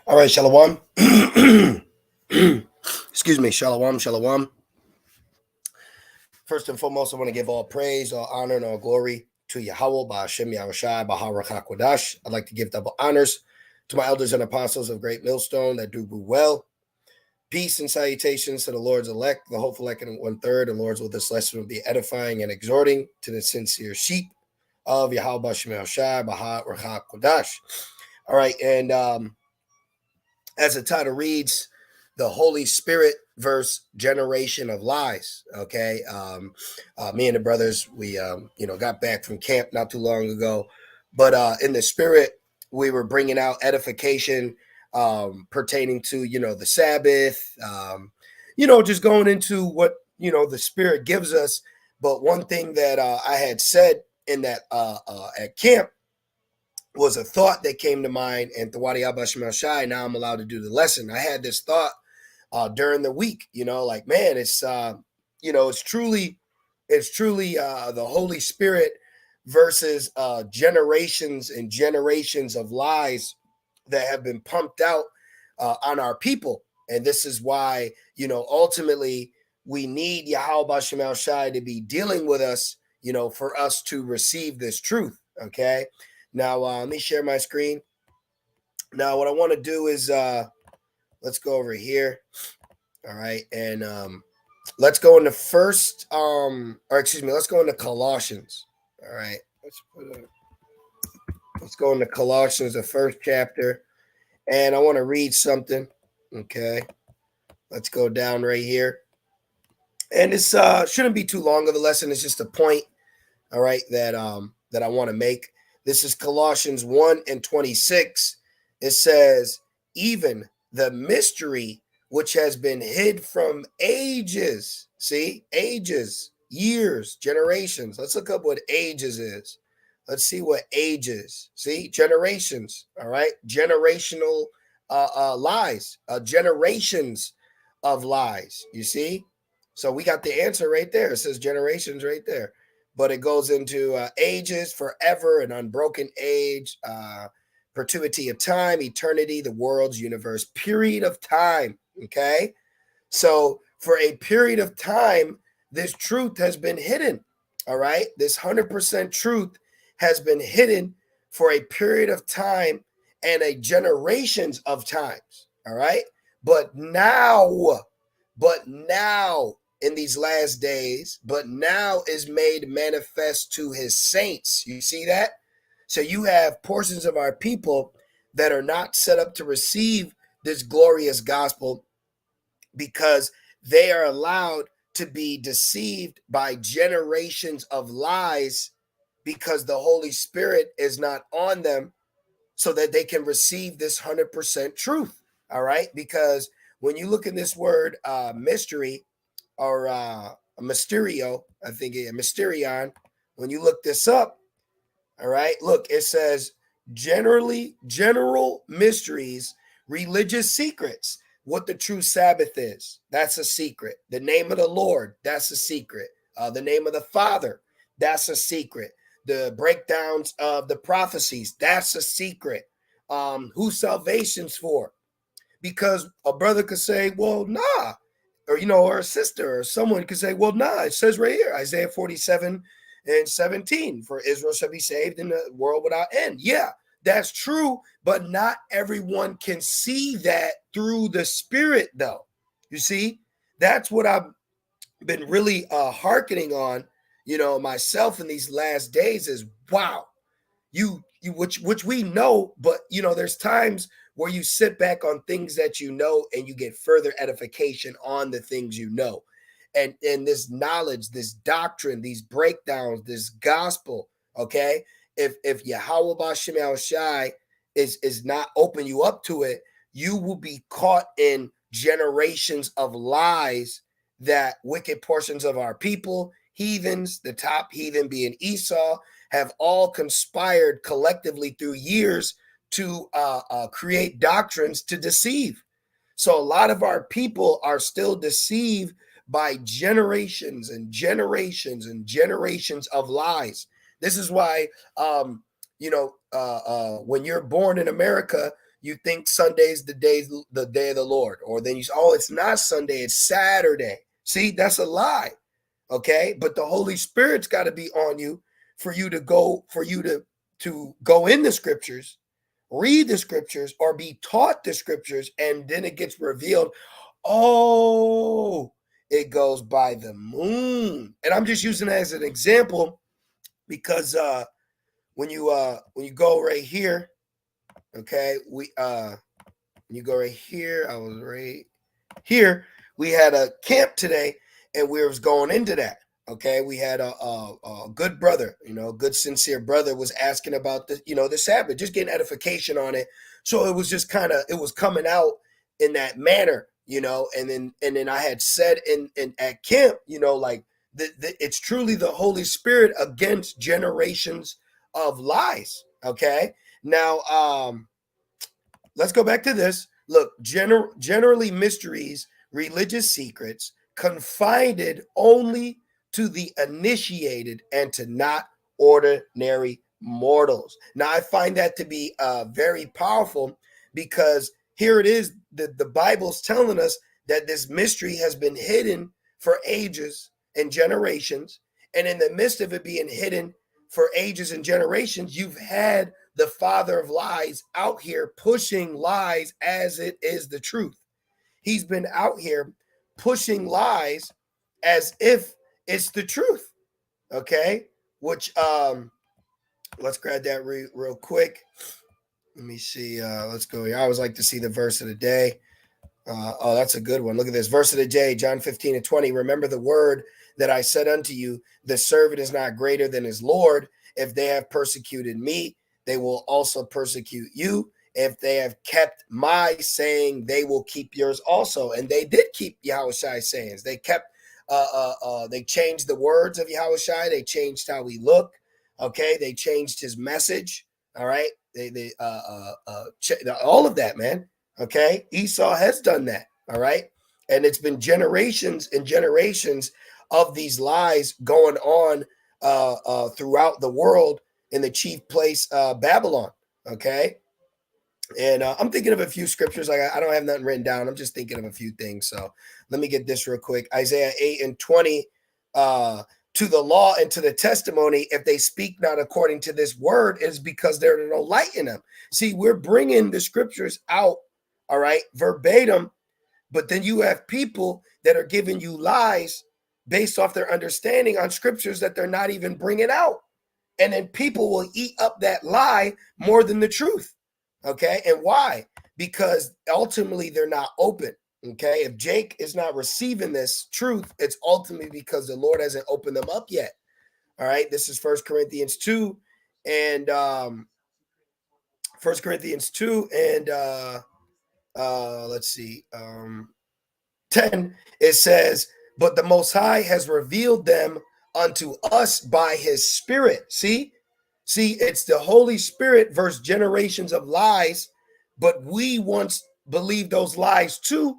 All right, Shalom. Excuse me, Shalom, Shalom. First and foremost, I want to give all praise, all honor, and all glory to Yahweh, Ba'ashem Yahushai, Baharach HaKodash. I'd like to give double honors to my elders and apostles of Great Millstone that do well. Peace and salutations to the Lord's elect, the hopeful elect and one-third, and Lord's with this lesson will be edifying and exhorting to the sincere sheep of Yahweh, Ba'ashem Yahushai, Baharach HaKodash. All right, and as the title reads, the Holy Spirit versus generation of lies. Okay, me and the brothers, we got back from camp not too long ago, but in the spirit, we were bringing out edification pertaining to the Sabbath. Just going into what the Spirit gives us. But one thing that I had said in that at camp was a thought that came to mind, and Thawadi Abba Shemal Shai, now I'm allowed to do the lesson. I had this thought during the week, like, man, it's it's truly the Holy Spirit versus generations and generations of lies that have been pumped out on our people. And this is why, ultimately we need Yahweh Shemal Shai to be dealing with us, for us to receive this truth. Okay. Now, let me share my screen. Now, what I want to do is let's go over here. All right. And let's go into let's go into Colossians. All right. Let's go into Colossians, the first chapter. And I want to read something. Okay. Let's go down right here. And this shouldn't be too long of a lesson. It's just a point, all right, that I want to make. This is Colossians 1:26. It says, even the mystery which has been hid from ages. See, ages, years, generations. Let's look up what ages is. Let's see what ages. See, generations. All right, generational lies, generations of lies. You see, so we got the answer right there. It says generations right there. But it goes into ages, forever, an unbroken age, perpetuity of time, eternity, the world's universe, period of time. Okay. So for a period of time, this truth has been hidden. All right. This 100% truth has been hidden for a period of time and a generations of times. All right. But now, in these last days, but now is made manifest to his saints. You see that? So you have portions of our people that are not set up to receive this glorious gospel because they are allowed to be deceived by generations of lies because the Holy Spirit is not on them so that they can receive this 100% truth. All right? Because when you look in this word mystery, or Mysterio, I think Mysterion. When you look this up, all right, look, it says general mysteries, religious secrets. What the true Sabbath is, that's a secret. The name of the Lord, that's a secret. The name of the Father, that's a secret. The breakdowns of the prophecies, that's a secret. Who salvation's for? Because a brother could say, well, nah, or a sister or someone could say, well, nah, it says right here, Isaiah 47:17, for Israel shall be saved in the world without end. Yeah, that's true, but not everyone can see that through the Spirit, though. You see, that's what I've been really hearkening on, myself in these last days is, wow, which we know, but there's times where you sit back on things that and you get further edification on the things and this knowledge, this doctrine, these breakdowns, this gospel. Okay, if Yahweh Ba'Shem Shai is not open you up to it, you will be caught in generations of lies that wicked portions of our people, heathens, the top heathen being Esau, have all conspired collectively through years to create doctrines to deceive. So a lot of our people are still deceived by generations and generations and generations of lies. This is why, when you're born in America, you think Sunday's the day of the Lord, or then you say, oh, it's not Sunday, it's Saturday. See, that's a lie. Okay, but the Holy Spirit's got to be on you for you to go in the scriptures, read the scriptures, or be taught the scriptures, and then it gets revealed. Oh, it goes by the moon. And I'm just using it as an example because when you go right here, okay, when you go right here, I was right here. We had a camp today, and we was going into that. Okay, we had a good brother, a good sincere brother was asking about the Sabbath, just getting edification on it. So it was just it was coming out in that manner, and then I had said in at camp, like it's truly the Holy Spirit against generations of lies. Okay, now let's go back to this. Look, generally mysteries, religious secrets, confided only to the initiated and to not ordinary mortals. Now, I find that to be very powerful because here it is, the Bible's telling us that this mystery has been hidden for ages and generations. And in the midst of it being hidden for ages and generations, you've had the father of lies out here pushing lies as it is the truth. He's been out here pushing lies as if it's the truth. Okay, which let's grab that real quick. Let me see. Let's go here. I always like to see the verse of the day. Oh, that's a good one. Look at this verse of the day, John 15:20. Remember the word that I said unto you, the servant is not greater than his Lord. If they have persecuted me, they will also persecute you. If they have kept my saying, they will keep yours also. And they did keep Yahushai's sayings. They kept, they changed the words of Yahushai. They changed how we look. Okay, they changed his message. All right, all of that, man. Okay, Esau has done that. All right, and it's been generations and generations of these lies going on throughout the world in the chief place, Babylon. Okay, and I'm thinking of a few scriptures. Like I don't have nothing written down. I'm just thinking of a few things. So let me get this real quick. Isaiah 8:20. To the law and to the testimony, if they speak not according to this word, is because there is no light in them. See, we're bringing the scriptures out, all right, verbatim, but then you have people that are giving you lies based off their understanding on scriptures that they're not even bringing out. And then people will eat up that lie more than the truth. Okay. And why? Because ultimately they're not open. Okay. If Jake is not receiving this truth, it's ultimately because the Lord hasn't opened them up yet. All right. This is 1 Corinthians 2 and 1 Corinthians 2 and let's see, 10. It says, but the Most High has revealed them unto us by his Spirit. See, it's the Holy Spirit versus generations of lies, but we once believed those lies too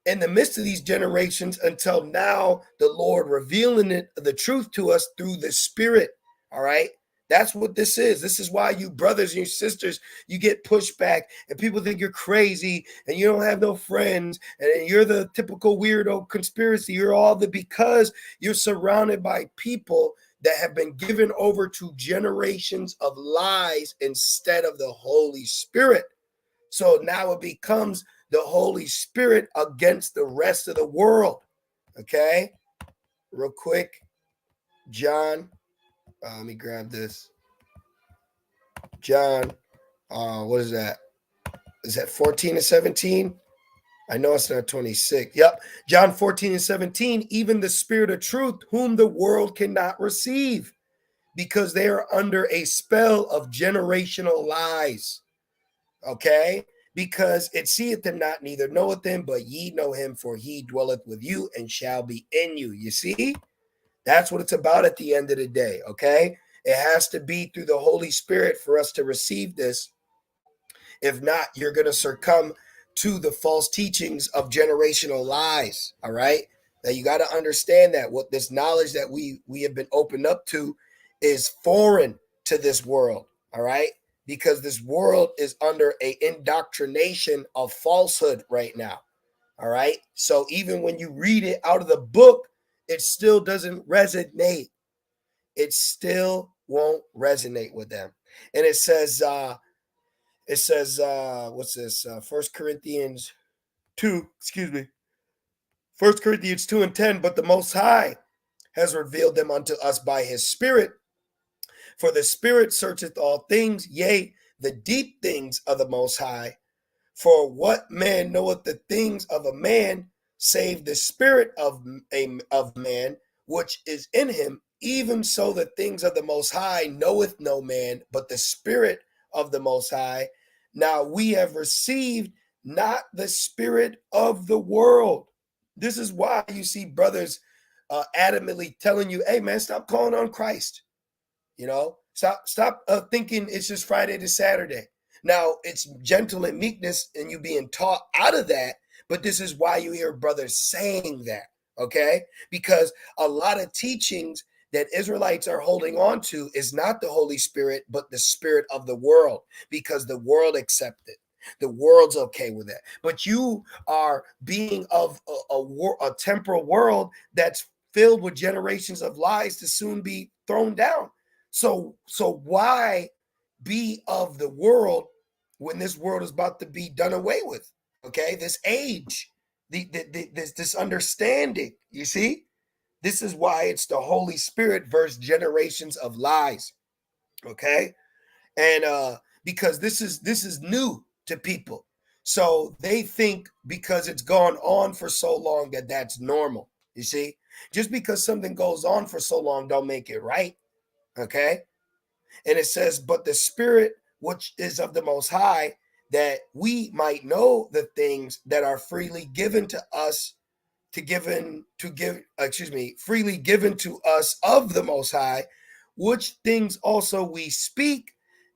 in the midst of these generations until now the Lord revealing the truth to us through the Spirit. All right. That's what this is. This is why you brothers and your sisters, you get pushed back and people think you're crazy and you don't have no friends and you're the typical weirdo conspiracy. You're all because you're surrounded by people that have been given over to generations of lies instead of the Holy Spirit. So now it becomes the Holy Spirit against the rest of the world. Okay, real quick, John. Let me grab this. John, what is that? Is that 14 and 17? I know it's not 26. Yep, John 14 and 17. Even the Spirit of truth, whom the world cannot receive, because they are under a spell of generational lies. Okay. Because it seeth them not, neither knoweth them, but ye know him, for he dwelleth with you and shall be in you. You see, that's what it's about at the end of the day. Okay, it has to be through the Holy Spirit for us to receive this. If not, you're going to succumb to the false teachings of generational lies. All right, now you got to understand that what this knowledge that we have been opened up to is foreign to this world. All right. because this world is under a indoctrination of falsehood right now. All right. So even when you read it out of the book, it still doesn't resonate. It still won't resonate with them. And it says, what's this? 1 Corinthians 2, excuse me. 1 Corinthians 2 and 10, but the Most High has revealed them unto us by his Spirit. For the Spirit searcheth all things, yea, the deep things of the Most High. For what man knoweth the things of a man, save the spirit of man, which is in him? Even so the things of the Most High knoweth no man, but the Spirit of the Most High. Now we have received not the spirit of the world. This is why you see brothers adamantly telling you, hey man, stop calling on Christ. Stop thinking it's just Friday to Saturday. Now, it's gentle and meekness and you being taught out of that, but this is why you hear brothers saying that, okay? Because a lot of teachings that Israelites are holding on to is not the Holy Spirit, but the spirit of the world, because the world accepts it. The world's okay with that. But you are being of a temporal world that's filled with generations of lies to soon be thrown down. So why be of the world when this world is about to be done away with? Okay, this age, this understanding. You see, this is why it's the Holy Spirit versus generations of lies. Okay, and because this is new to people, so they think because it's gone on for so long that that's normal. You see, just because something goes on for so long don't make it right. Okay. And it says, but the Spirit which is of the Most High, that we might know the things that are freely given to us, freely given to us of the Most High, which things also we speak,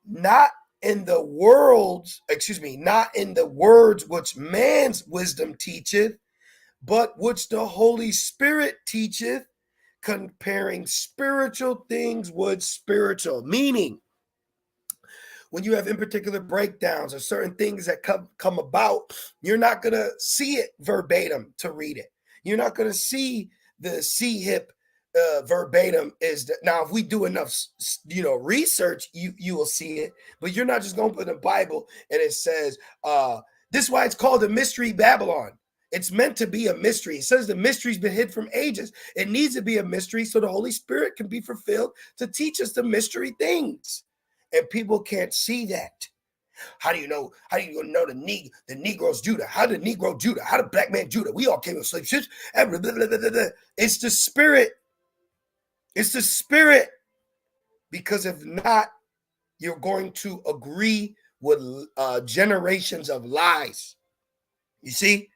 not in the words which man's wisdom teacheth, but which the Holy Spirit teacheth, comparing spiritual things with spiritual. Meaning, when you have in particular breakdowns or certain things that come about, you're not going to see it verbatim to read it. You're not going to see the C-hip verbatim is that. Now, if we do enough, research, you will see it, but you're not just going to put in the Bible and it says, this is why it's called the Mystery Babylon. It's meant to be a mystery. It says the mystery's been hid from ages. It needs to be a mystery so the Holy Spirit can be fulfilled to teach us the mystery things. And people can't see that. How do you know the Negro's Judah? How did Negro Judah? How did black man Judah? We all came with slave ships. It's the Spirit. It's the Spirit. Because if not, you're going to agree with generations of lies. You see?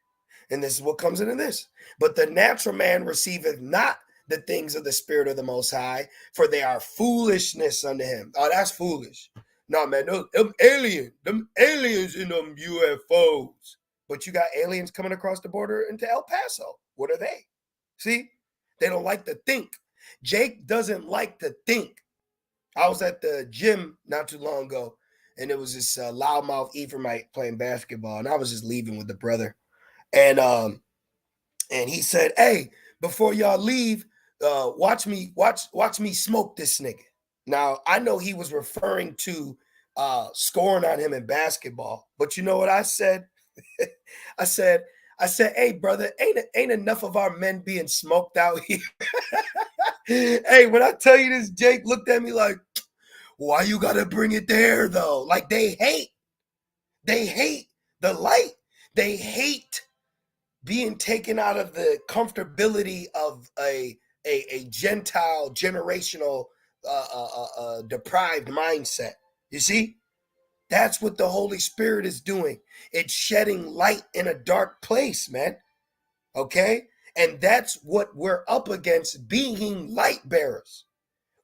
And this is what comes into this. But the natural man receiveth not the things of the Spirit of the Most High, for they are foolishness unto him. Oh, that's foolish. No, man, them aliens in them UFOs. But you got aliens coming across the border into El Paso. What are they? See? They don't like to think. Jake doesn't like to think. I was at the gym not too long ago, and it was this loudmouth Ephraimite playing basketball, and I was just leaving with the brother. And he said, hey, before y'all leave, watch me smoke this nigga. Now, I know he was referring to scoring on him in basketball, but you know what I said? I said, hey, brother, ain't enough of our men being smoked out here. Hey, when I tell you this, Jake looked at me like, why you gotta bring it there, though? Like, they hate the light. They hate being taken out of the comfortability of a Gentile generational deprived mindset. You see, that's what the Holy Spirit is doing. It's shedding light in a dark place, man. Okay, and that's what we're up against, being light bearers.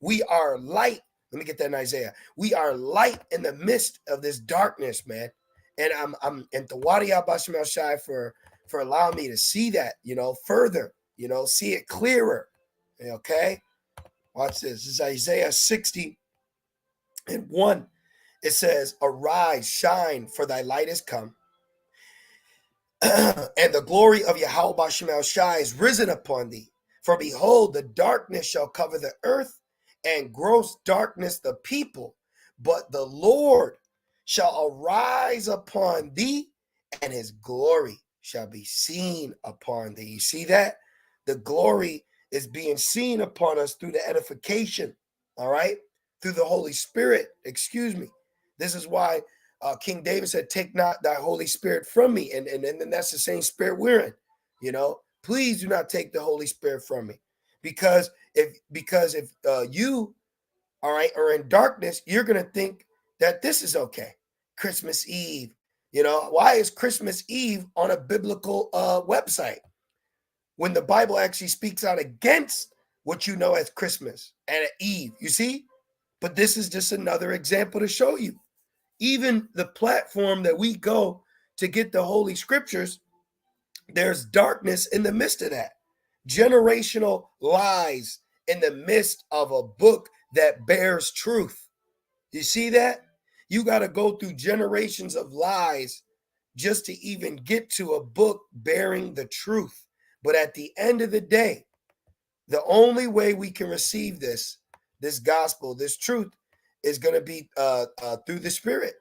We are light. Let me get that in Isaiah. We are light in the midst of this darkness, man. And I'm and Tawadi Abashim El Shai for allowing me to see that, further, see it clearer. Okay. Watch this. This is Isaiah 60 and 1. It says, arise, shine, for thy light is come, and the glory of Yahweh Bashem El Shai is risen upon thee. For behold, the darkness shall cover the earth, and gross darkness the people. But the Lord shall arise upon thee, and his glory shall be seen upon thee. You see that? The glory is being seen upon us through the edification, all right? Through the Holy Spirit, excuse me. This is why King David said, take not thy Holy Spirit from me. And then that's the same spirit we're in, you know. Please do not take the Holy Spirit from me. Because if you, all right, are in darkness, you're going to think that this is okay. Christmas Eve, you know, why is Christmas Eve on a biblical website when the Bible actually speaks out against what you know as Christmas and Eve, you see? But this is just another example to show you. Even the platform that we go to get the Holy Scriptures, there's darkness in the midst of that. Generational lies in the midst of a book that bears truth. You see that? You got to go through generations of lies just to even get to a book bearing the truth. But at the end of the day, the only way we can receive this gospel, this truth, is going to be through the Spirit,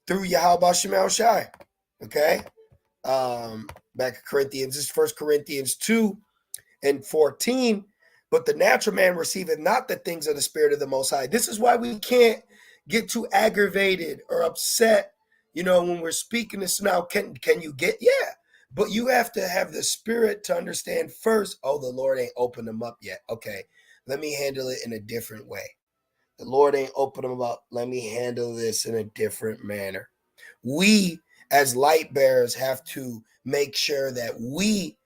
through Yahweh Bashem El Shai. Okay? Back in Corinthians, this is 1 Corinthians 2:14. But the natural man receiveth not the things of the Spirit of the Most High. This is why we can't get too aggravated or upset, you know, when we're speaking this now. Can you get? Yeah. But you have to have the Spirit to understand first, oh, the Lord ain't opened them up yet. Okay, let me handle it in a different way. The Lord ain't opened them up. Let me handle this in a different manner. We, as light bearers, have to make sure that we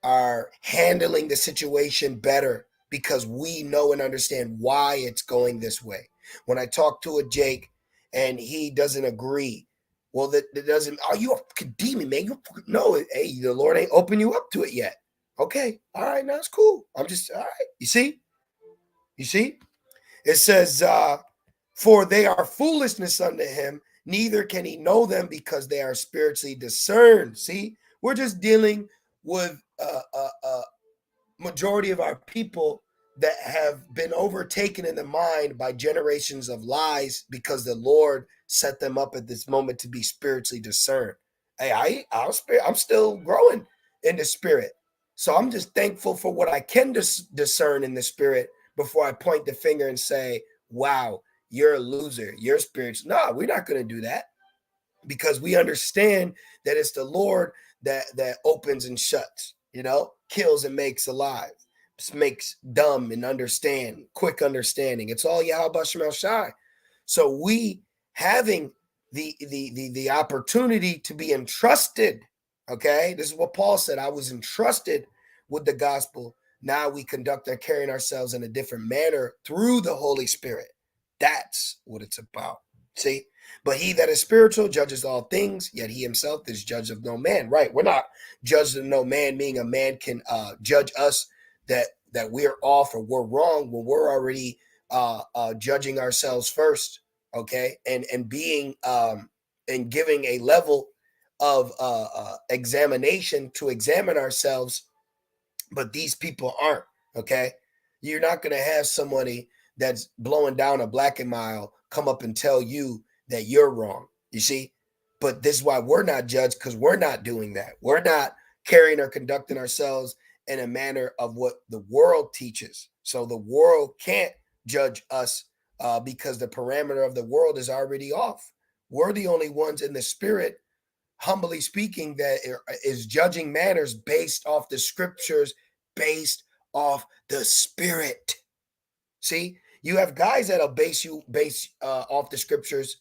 are handling the situation better because we know and understand why it's going this way. When I talk to a Jake and he doesn't agree, well, that doesn't, are you a demon, man? No, hey, the Lord ain't opened you up to it yet. Okay, all right, now it's cool. I'm just, all right, you see? It says, for they are foolishness unto him, neither can he know them because they are spiritually discerned. See, we're just dealing with a majority of our people that have been overtaken in the mind by generations of lies because the Lord set them up at this moment to be spiritually discerned. Hey, I'm still growing in the spirit. So I'm just thankful for what I can discern in the spirit before I point the finger and say, wow, you're a loser. You're spiritual. No, we're not going to do that because we understand that it's the Lord that opens and shuts, you know, kills and makes alive, makes dumb and understand, quick understanding. It's all Yahweh Bashem El Shai. So we having the opportunity to be entrusted, okay? This is what Paul said. I was entrusted with the gospel. Now we conduct and carrying ourselves in a different manner through the Holy Spirit. That's what it's about. See? But he that is spiritual judges all things, yet he himself is judge of no man. Right? We're not judged of no man, meaning a man can judge us that we're off or we're wrong when we're already judging ourselves first. Okay, and being and giving a level of examination to examine ourselves. But these people aren't. Okay, you're not going to have somebody that's blowing down a black and mile come up and tell you that you're wrong, you see? But this is why we're not judged, because we're not doing that. We're not carrying or conducting ourselves in a manner of what the world teaches. So the world can't judge us because the parameter of the world is already off. We're the only ones in the spirit, humbly speaking, that is judging matters based off the scriptures, based off the spirit. See, you have guys that'll base off the scriptures,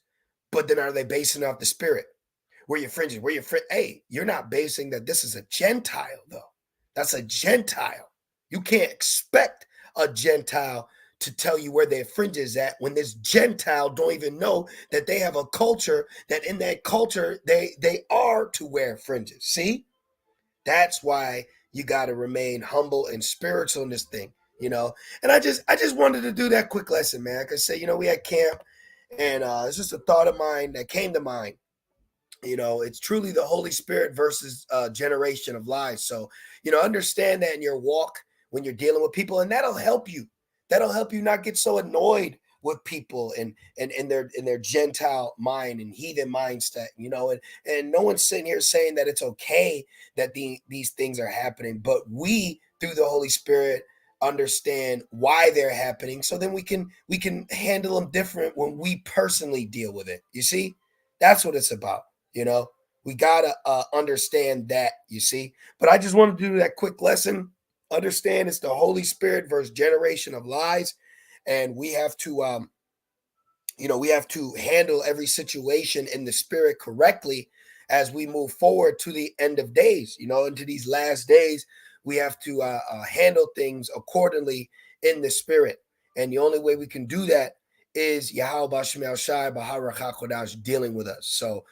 but then are they basing off the spirit? Where your fringes? Where your friend? Hey, you're not basing that. This is a Gentile, though. That's a Gentile. You can't expect a Gentile to tell you where their fringes at when this Gentile don't even know that they have a culture that in that culture they are to wear fringes. See, that's why you got to remain humble and spiritual in this thing. You know, and I just wanted to do that quick lesson, man. I could say, you know, we had camp And it's just a thought of mine that came to mind. It's truly the Holy Spirit versus generation of lies. So, understand that in your walk when you're dealing with people, and that'll help you. That'll help you not get so annoyed with people and in their Gentile mind and heathen mindset. And no one's sitting here saying that it's okay that these things are happening, but we through the Holy Spirit understand why they're happening, so then we can handle them different when we personally deal with it. You see, that's what it's about. you know we gotta understand that, you see. But I just want to do that quick lesson. Understand it's the Holy Spirit versus generation of lies, and we have to handle every situation in the spirit correctly as we move forward to the end of days, into these last days. We have to handle things accordingly in the spirit. And the only way we can do that is Yahweh Shemel Shai Baharach HaKodash dealing with us. So,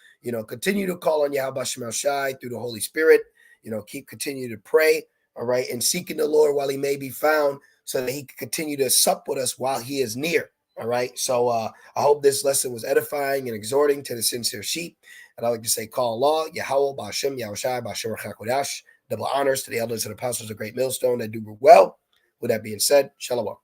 continue to call on Yahweh Shemel Shai through the Holy Spirit. Continue to pray, all right, and seeking the Lord while he may be found, so that he can continue to sup with us while he is near. All right. So I hope this lesson was edifying and exhorting to the sincere sheep. And I like to say, call Allah, Yahweh, Ba'ashem, Yahushai, Ba'ashem, Kodash. Double honors to the elders and apostles of Great Millstone that do well. With that being said, Shalom.